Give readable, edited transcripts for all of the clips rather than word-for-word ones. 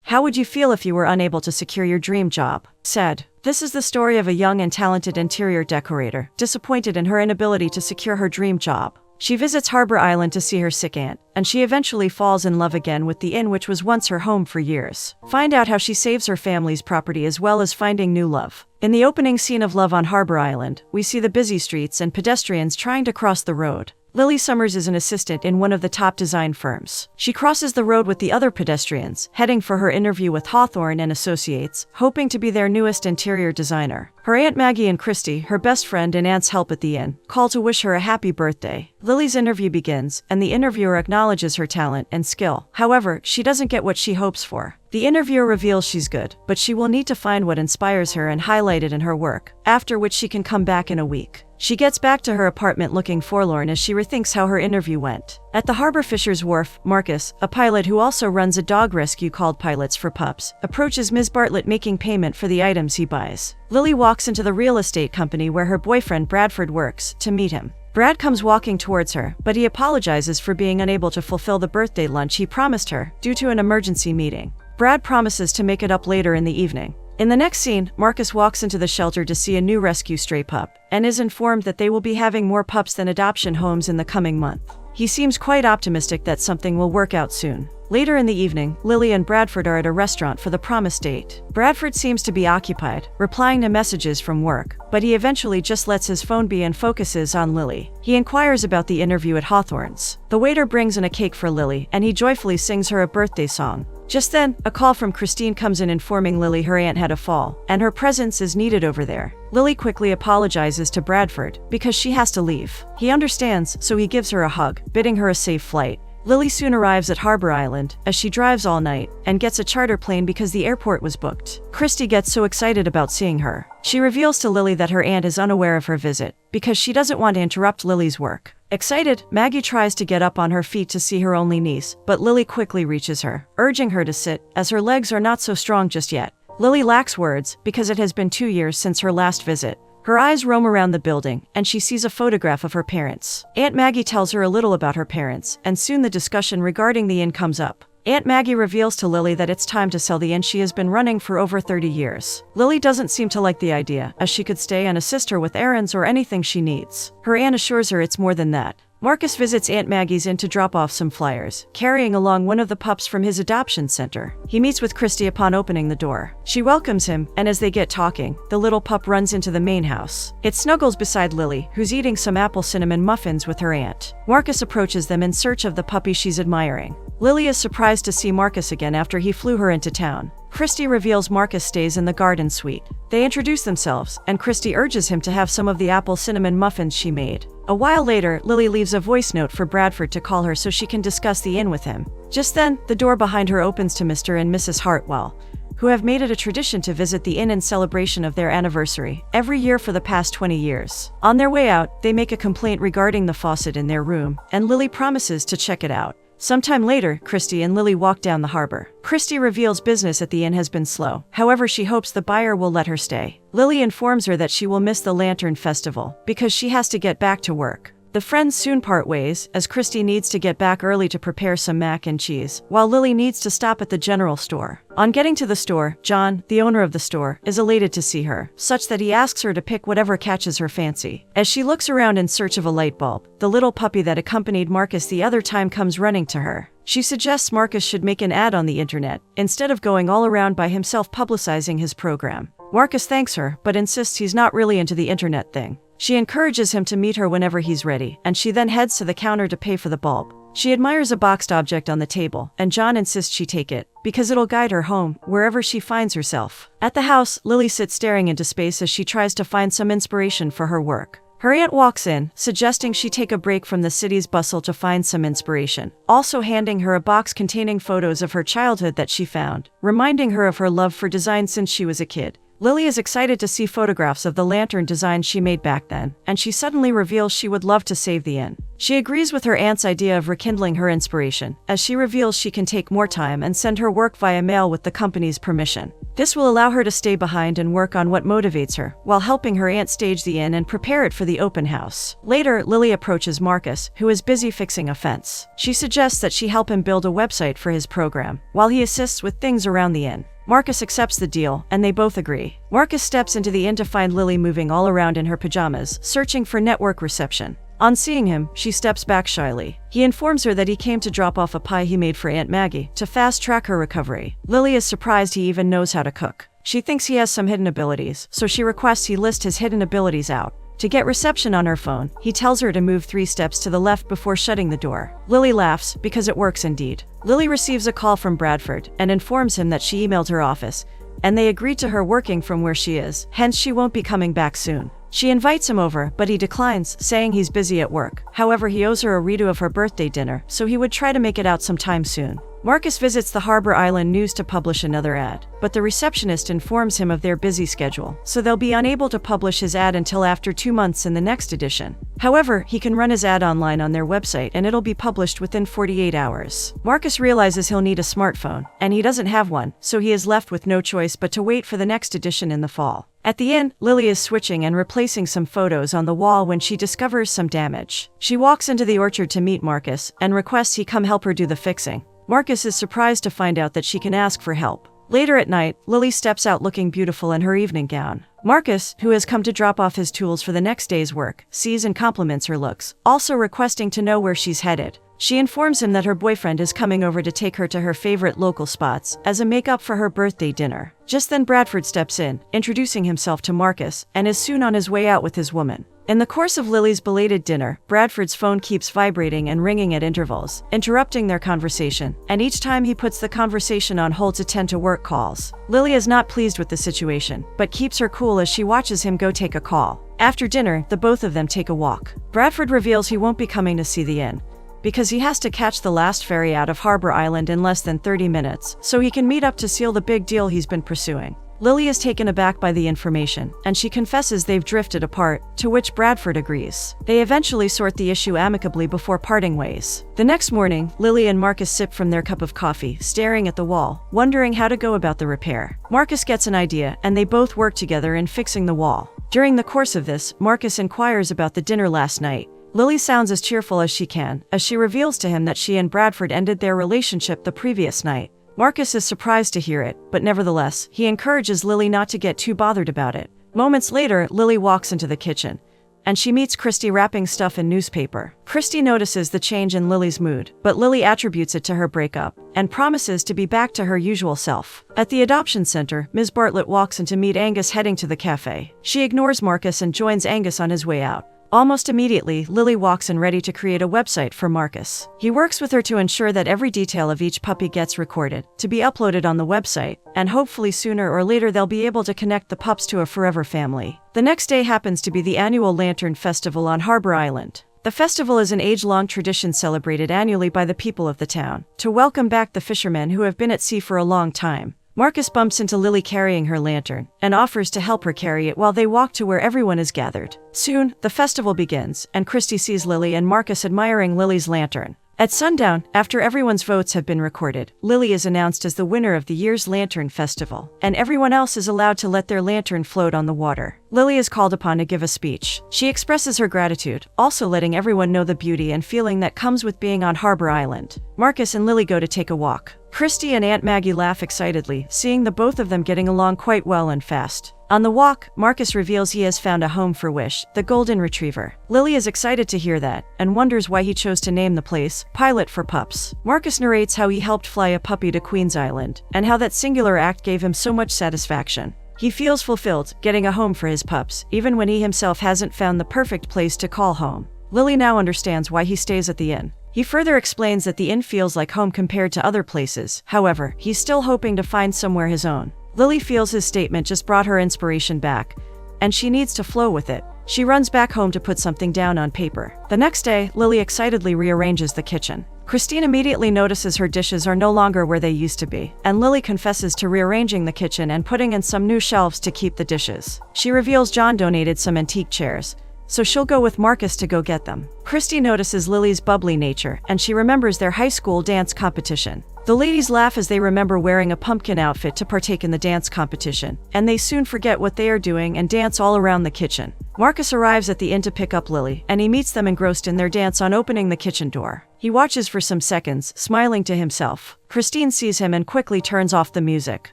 How would you feel if you were unable to secure your dream job? Said. This is the story of a young and talented interior decorator, disappointed in her inability to secure her dream job. She visits Harbor Island to see her sick aunt, and she eventually falls in love again with the inn which was once her home for years. Find out how she saves her family's property as well as finding new love. In the opening scene of Love on Harbor Island, we see the busy streets and pedestrians trying to cross the road. Lily Summers is an assistant in one of the top design firms. She crosses the road with the other pedestrians, heading for her interview with Hawthorne and Associates, hoping to be their newest interior designer. Her Aunt Maggie and Christy, her best friend and aunt's help at the inn, call to wish her a happy birthday. Lily's interview begins, and the interviewer acknowledges her talent and skill. However, she doesn't get what she hopes for. The interviewer reveals she's good, but she will need to find what inspires her and highlight it in her work, after which she can come back in a week. She gets back to her apartment looking forlorn as she rethinks how her interview went. At the Harbor Fisher's Wharf, Marcus, a pilot who also runs a dog rescue called Pilots for Pups, approaches Ms. Bartlett making payment for the items he buys. Lily walks into the real estate company where her boyfriend Bradford works to meet him. Brad comes walking towards her, but he apologizes for being unable to fulfill the birthday lunch he promised her due to an emergency meeting. Brad promises to make it up later in the evening. In the next scene, Marcus walks into the shelter to see a new rescue stray pup, and is informed that they will be having more pups than adoption homes in the coming month. He seems quite optimistic that something will work out soon. Later in the evening, Lily and Bradford are at a restaurant for the promised date. Bradford seems to be occupied, replying to messages from work, but he eventually just lets his phone be and focuses on Lily. He inquires about the interview at Hawthorne's. The waiter brings in a cake for Lily, and he joyfully sings her a birthday song. Just then, a call from Christine comes in informing Lily her aunt had a fall, and her presence is needed over there. Lily quickly apologizes to Bradford, because she has to leave. He understands, so he gives her a hug, bidding her a safe flight. Lily soon arrives at Harbor Island, as she drives all night, and gets a charter plane because the airport was booked. Christy gets so excited about seeing her. She reveals to Lily that her aunt is unaware of her visit, because she doesn't want to interrupt Lily's work. Excited, Maggie tries to get up on her feet to see her only niece, but Lily quickly reaches her, urging her to sit, as her legs are not so strong just yet. Lily lacks words, because it has been 2 years since her last visit. Her eyes roam around the building, and she sees a photograph of her parents. Aunt Maggie tells her a little about her parents, and soon the discussion regarding the inn comes up. Aunt Maggie reveals to Lily that it's time to sell the inn she has been running for over 30 years. Lily doesn't seem to like the idea, as she could stay and assist her with errands or anything she needs. Her aunt assures her it's more than that. Marcus visits Aunt Maggie's inn to drop off some flyers, carrying along one of the pups from his adoption center. He meets with Christy upon opening the door. She welcomes him, and as they get talking, the little pup runs into the main house. It snuggles beside Lily, who's eating some apple cinnamon muffins with her aunt. Marcus approaches them in search of the puppy she's admiring. Lily is surprised to see Marcus again after he flew her into town. Christy reveals Marcus stays in the garden suite. They introduce themselves, and Christy urges him to have some of the apple cinnamon muffins she made. A while later, Lily leaves a voice note for Bradford to call her so she can discuss the inn with him. Just then, the door behind her opens to Mr. and Mrs. Hartwell, who have made it a tradition to visit the inn in celebration of their anniversary, every year for the past 20 years. On their way out, they make a complaint regarding the faucet in their room, and Lily promises to check it out. Sometime later, Christy and Lily walk down the harbor. Christy reveals business at the inn has been slow. However, she hopes the buyer will let her stay. Lily informs her that she will miss the Lantern Festival because she has to get back to work. The friends soon part ways, as Christy needs to get back early to prepare some mac and cheese, while Lily needs to stop at the general store. On getting to the store, John, the owner of the store, is elated to see her, such that he asks her to pick whatever catches her fancy. As she looks around in search of a light bulb, the little puppy that accompanied Marcus the other time comes running to her. She suggests Marcus should make an ad on the internet, instead of going all around by himself publicizing his program. Marcus thanks her, but insists he's not really into the internet thing. She encourages him to meet her whenever he's ready, and she then heads to the counter to pay for the bulb. She admires a boxed object on the table, and John insists she take it, because it'll guide her home, wherever she finds herself. At the house, Lily sits staring into space as she tries to find some inspiration for her work. Her aunt walks in, suggesting she take a break from the city's bustle to find some inspiration, also handing her a box containing photos of her childhood that she found, reminding her of her love for design since she was a kid. Lily is excited to see photographs of the lantern design she made back then, and she suddenly reveals she would love to save the inn. She agrees with her aunt's idea of rekindling her inspiration, as she reveals she can take more time and send her work via mail with the company's permission. This will allow her to stay behind and work on what motivates her, while helping her aunt stage the inn and prepare it for the open house. Later, Lily approaches Marcus, who is busy fixing a fence. She suggests that she help him build a website for his program, while he assists with things around the inn. Marcus accepts the deal, and they both agree. Marcus steps into the inn to find Lily moving all around in her pajamas, searching for network reception. On seeing him, she steps back shyly. He informs her that he came to drop off a pie he made for Aunt Maggie to fast-track her recovery. Lily is surprised he even knows how to cook. She thinks he has some hidden abilities, so she requests he list his hidden abilities out. To get reception on her phone, he tells her to move 3 steps to the left before shutting the door. Lily laughs, because it works indeed. Lily receives a call from Bradford and informs him that she emailed her office, and they agree to her working from where she is, hence she won't be coming back soon. She invites him over, but he declines, saying he's busy at work. However, he owes her a redo of her birthday dinner, so he would try to make it out sometime soon. Marcus visits the Harbor Island News to publish another ad, but the receptionist informs him of their busy schedule, so they'll be unable to publish his ad until after 2 months in the next edition. However, he can run his ad online on their website and it'll be published within 48 hours. Marcus realizes he'll need a smartphone, and he doesn't have one, so he is left with no choice but to wait for the next edition in the fall. At the inn, Lily is switching and replacing some photos on the wall when she discovers some damage. She walks into the orchard to meet Marcus and requests he come help her do the fixing. Marcus is surprised to find out that she can ask for help. Later at night, Lily steps out looking beautiful in her evening gown. Marcus, who has come to drop off his tools for the next day's work, sees and compliments her looks, also requesting to know where she's headed. She informs him that her boyfriend is coming over to take her to her favorite local spots as a make-up for her birthday dinner. Just then Bradford steps in, introducing himself to Marcus, and is soon on his way out with his woman. In the course of Lily's belated dinner, Bradford's phone keeps vibrating and ringing at intervals, interrupting their conversation, and each time he puts the conversation on hold to tend to work calls. Lily is not pleased with the situation, but keeps her cool as she watches him go take a call. After dinner, the both of them take a walk. Bradford reveals he won't be coming to see the inn, because he has to catch the last ferry out of Harbor Island in less than 30 minutes, so he can meet up to seal the big deal he's been pursuing. Lily is taken aback by the information, and she confesses they've drifted apart, to which Bradford agrees. They eventually sort the issue amicably before parting ways. The next morning, Lily and Marcus sip from their cup of coffee, staring at the wall, wondering how to go about the repair. Marcus gets an idea, and they both work together in fixing the wall. During the course of this, Marcus inquires about the dinner last night. Lily sounds as cheerful as she can, as she reveals to him that she and Bradford ended their relationship the previous night. Marcus is surprised to hear it, but nevertheless, he encourages Lily not to get too bothered about it. Moments later, Lily walks into the kitchen, and she meets Christy wrapping stuff in newspaper. Christy notices the change in Lily's mood, but Lily attributes it to her breakup, and promises to be back to her usual self. At the adoption center, Ms. Bartlett walks in to meet Angus heading to the cafe. She ignores Marcus and joins Angus on his way out. Almost immediately, Lily walks in ready to create a website for Marcus. He works with her to ensure that every detail of each puppy gets recorded, to be uploaded on the website, and hopefully sooner or later they'll be able to connect the pups to a forever family. The next day happens to be the annual Lantern Festival on Harbor Island. The festival is an age-long tradition celebrated annually by the people of the town, to welcome back the fishermen who have been at sea for a long time. Marcus bumps into Lily carrying her lantern, and offers to help her carry it while they walk to where everyone is gathered. Soon, the festival begins, and Christy sees Lily and Marcus admiring Lily's lantern. At sundown, after everyone's votes have been recorded, Lily is announced as the winner of the year's Lantern Festival, and everyone else is allowed to let their lantern float on the water. Lily is called upon to give a speech. She expresses her gratitude, also letting everyone know the beauty and feeling that comes with being on Harbor Island. Marcus and Lily go to take a walk. Christy and Aunt Maggie laugh excitedly, seeing the both of them getting along quite well and fast. On the walk, Marcus reveals he has found a home for Wish, the golden retriever. Lily is excited to hear that, and wonders why he chose to name the place Pilot for Pups. Marcus narrates how he helped fly a puppy to Queen's Island, and how that singular act gave him so much satisfaction. He feels fulfilled, getting a home for his pups, even when he himself hasn't found the perfect place to call home. Lily now understands why he stays at the inn. He further explains that the inn feels like home compared to other places. However, he's still hoping to find somewhere his own. Lily feels his statement just brought her inspiration back, and she needs to flow with it. She runs back home to put something down on paper. The next day, Lily excitedly rearranges the kitchen. Christine immediately notices her dishes are no longer where they used to be, and Lily confesses to rearranging the kitchen and putting in some new shelves to keep the dishes. She reveals John donated some antique chairs, so she'll go with Marcus to go get them. Christy notices Lily's bubbly nature, and she remembers their high school dance competition. The ladies laugh as they remember wearing a pumpkin outfit to partake in the dance competition, and they soon forget what they are doing and dance all around the kitchen. Marcus arrives at the inn to pick up Lily, and he meets them engrossed in their dance on opening the kitchen door. He watches for some seconds, smiling to himself. Christine sees him and quickly turns off the music.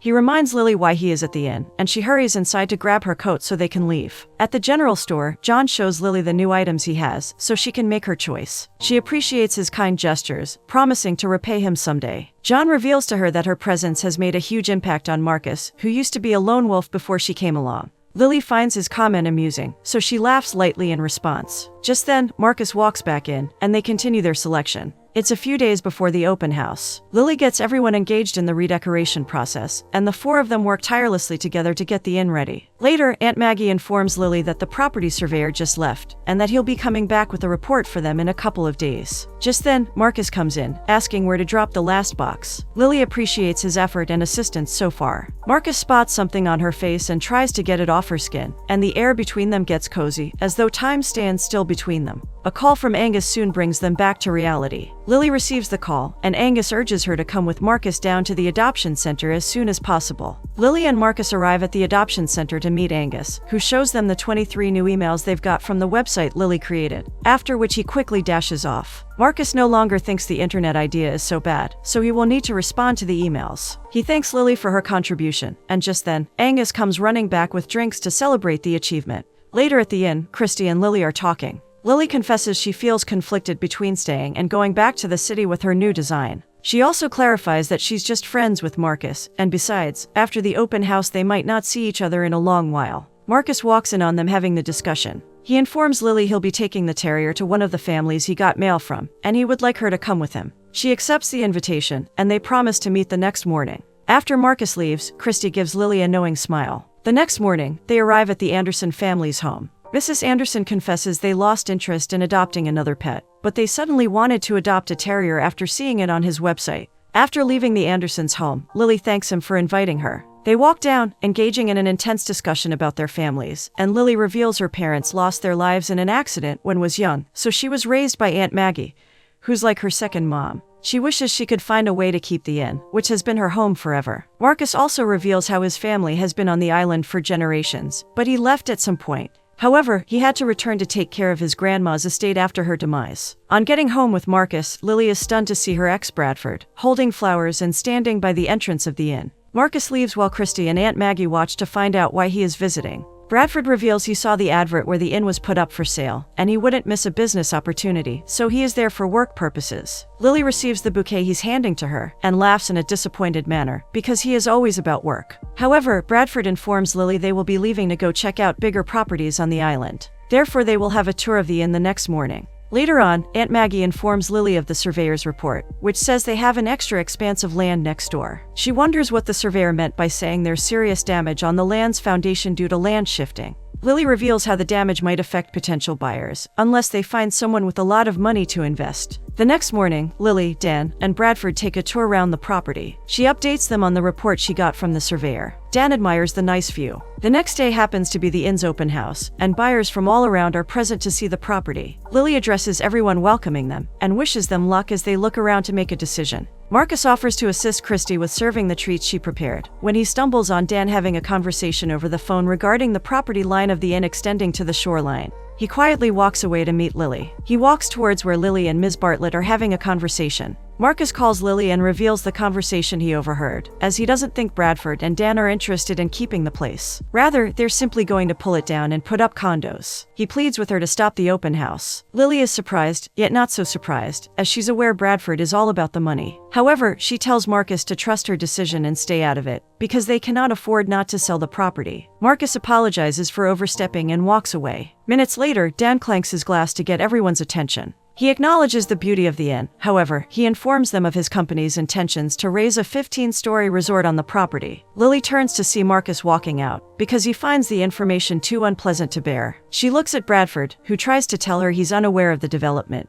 He reminds Lily why he is at the inn, and she hurries inside to grab her coat so they can leave. At the general store, John shows Lily the new items he has, so she can make her choice. She appreciates his kind gestures, promising to repay him someday. John reveals to her that her presence has made a huge impact on Marcus, who used to be a lone wolf before she came along. Lily finds his comment amusing, so she laughs lightly in response. Just then, Marcus walks back in, and they continue their selection. It's a few days before the open house. Lily gets everyone engaged in the redecoration process, and the four of them work tirelessly together to get the inn ready. Later, Aunt Maggie informs Lily that the property surveyor just left, and that he'll be coming back with a report for them in a couple of days. Just then, Marcus comes in, asking where to drop the last box. Lily appreciates his effort and assistance so far. Marcus spots something on her face and tries to get it off her skin, and the air between them gets cozy, as though time stands still between them. A call from Angus soon brings them back to reality. Lily receives the call, and Angus urges her to come with Marcus down to the adoption center as soon as possible. Lily and Marcus arrive at the adoption center to meet Angus, who shows them the 23 new emails they've got from the website Lily created, after which he quickly dashes off. Marcus no longer thinks the internet idea is so bad, so he will need to respond to the emails. He thanks Lily for her contribution, and just then, Angus comes running back with drinks to celebrate the achievement. Later at the inn, Christy and Lily are talking. Lily confesses she feels conflicted between staying and going back to the city with her new design. She also clarifies that she's just friends with Marcus, and besides, after the open house they might not see each other in a long while. Marcus walks in on them having the discussion. He informs Lily he'll be taking the terrier to one of the families he got mail from, and he would like her to come with him. She accepts the invitation, and they promise to meet the next morning. After Marcus leaves, Christy gives Lily a knowing smile. The next morning, they arrive at the Anderson family's home. Mrs. Anderson confesses they lost interest in adopting another pet, but they suddenly wanted to adopt a terrier after seeing it on his website. After leaving the Andersons' home, Lily thanks him for inviting her. They walk down, engaging in an intense discussion about their families, and Lily reveals her parents lost their lives in an accident when was young, so she was raised by Aunt Maggie, who's like her second mom. She wishes she could find a way to keep the inn, which has been her home forever. Marcus also reveals how his family has been on the island for generations, but he left at some point. However, he had to return to take care of his grandma's estate after her demise. On getting home with Marcus, Lily is stunned to see her ex Bradford, holding flowers and standing by the entrance of the inn. Marcus leaves while Christy and Aunt Maggie watch to find out why he is visiting. Bradford reveals he saw the advert where the inn was put up for sale, and he wouldn't miss a business opportunity, so he is there for work purposes. Lily receives the bouquet he's handing to her, and laughs in a disappointed manner, because he is always about work. However, Bradford informs Lily they will be leaving to go check out bigger properties on the island. Therefore, they will have a tour of the inn the next morning. Later on, Aunt Maggie informs Lily of the surveyor's report, which says they have an extra expanse of land next door. She wonders what the surveyor meant by saying there's serious damage on the land's foundation due to land shifting. Lily reveals how the damage might affect potential buyers, unless they find someone with a lot of money to invest. The next morning, Lily, Dan, and Bradford take a tour around the property. She updates them on the report she got from the surveyor. Dan admires the nice view. The next day happens to be the inn's open house, and buyers from all around are present to see the property. Lily addresses everyone welcoming them, and wishes them luck as they look around to make a decision. Marcus offers to assist Christy with serving the treats she prepared, when he stumbles on Dan having a conversation over the phone regarding the property line of the inn extending to the shoreline. He quietly walks away to meet Lily. He walks towards where Lily and Ms. Bartlett are having a conversation. Marcus calls Lily and reveals the conversation he overheard, as he doesn't think Bradford and Dan are interested in keeping the place. Rather, they're simply going to pull it down and put up condos. He pleads with her to stop the open house. Lily is surprised, yet not so surprised, as she's aware Bradford is all about the money. However, she tells Marcus to trust her decision and stay out of it, because they cannot afford not to sell the property. Marcus apologizes for overstepping and walks away. Minutes later, Dan clanks his glass to get everyone's attention. He acknowledges the beauty of the inn. However, he informs them of his company's intentions to raise a 15-story resort on the property. Lily turns to see Marcus walking out, because he finds the information too unpleasant to bear. She looks at Bradford, who tries to tell her he's unaware of the development,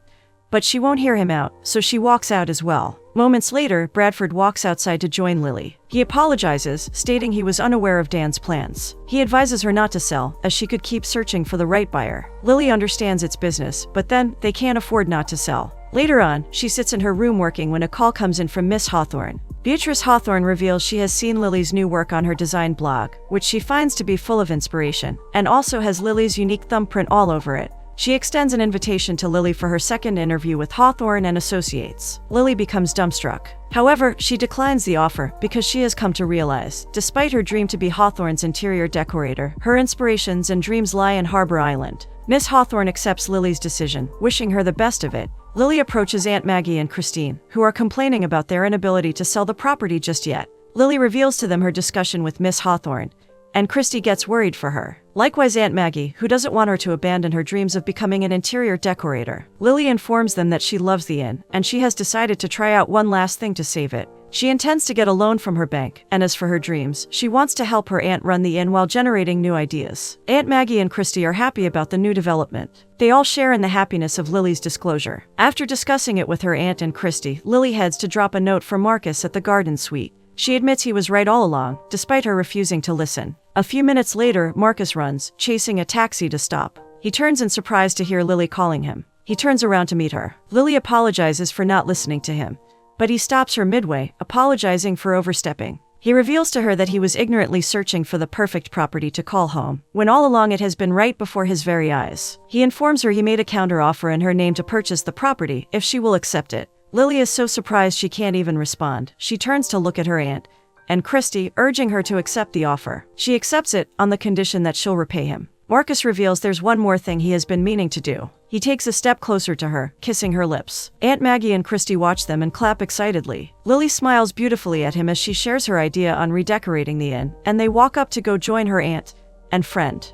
but she won't hear him out, so she walks out as well. Moments later, Bradford walks outside to join Lily. He apologizes, stating he was unaware of Dan's plans. He advises her not to sell, as she could keep searching for the right buyer. Lily understands it's business, but then, they can't afford not to sell. Later on, she sits in her room working when a call comes in from Miss Hawthorne. Beatrice Hawthorne reveals she has seen Lily's new work on her design blog, which she finds to be full of inspiration, and also has Lily's unique thumbprint all over it. She extends an invitation to Lily for her second interview with Hawthorne and Associates. Lily becomes dumbstruck. However, she declines the offer because she has come to realize, despite her dream to be Hawthorne's interior decorator, her inspirations and dreams lie in Harbor Island. Miss Hawthorne accepts Lily's decision, wishing her the best of it. Lily approaches Aunt Maggie and Christine, who are complaining about their inability to sell the property just yet. Lily reveals to them her discussion with Miss Hawthorne, and Christy gets worried for her. Likewise, Aunt Maggie, who doesn't want her to abandon her dreams of becoming an interior decorator. Lily informs them that she loves the inn, and she has decided to try out one last thing to save it. She intends to get a loan from her bank, and as for her dreams, she wants to help her aunt run the inn while generating new ideas. Aunt Maggie and Christy are happy about the new development. They all share in the happiness of Lily's disclosure. After discussing it with her aunt and Christy, Lily heads to drop a note for Marcus at the garden suite. She admits he was right all along, despite her refusing to listen. A few minutes later, Marcus runs, chasing a taxi to stop. He turns in surprise to hear Lily calling him. He turns around to meet her. Lily apologizes for not listening to him, but he stops her midway, apologizing for overstepping. He reveals to her that he was ignorantly searching for the perfect property to call home, when all along it has been right before his very eyes. He informs her he made a counteroffer in her name to purchase the property, if she will accept it. Lily is so surprised she can't even respond. She turns to look at her aunt and Christy, urging her to accept the offer. She accepts it, on the condition that she'll repay him. Marcus reveals there's one more thing he has been meaning to do. He takes a step closer to her, kissing her lips. Aunt Maggie and Christy watch them and clap excitedly. Lily smiles beautifully at him as she shares her idea on redecorating the inn, and they walk up to go join her aunt and friend.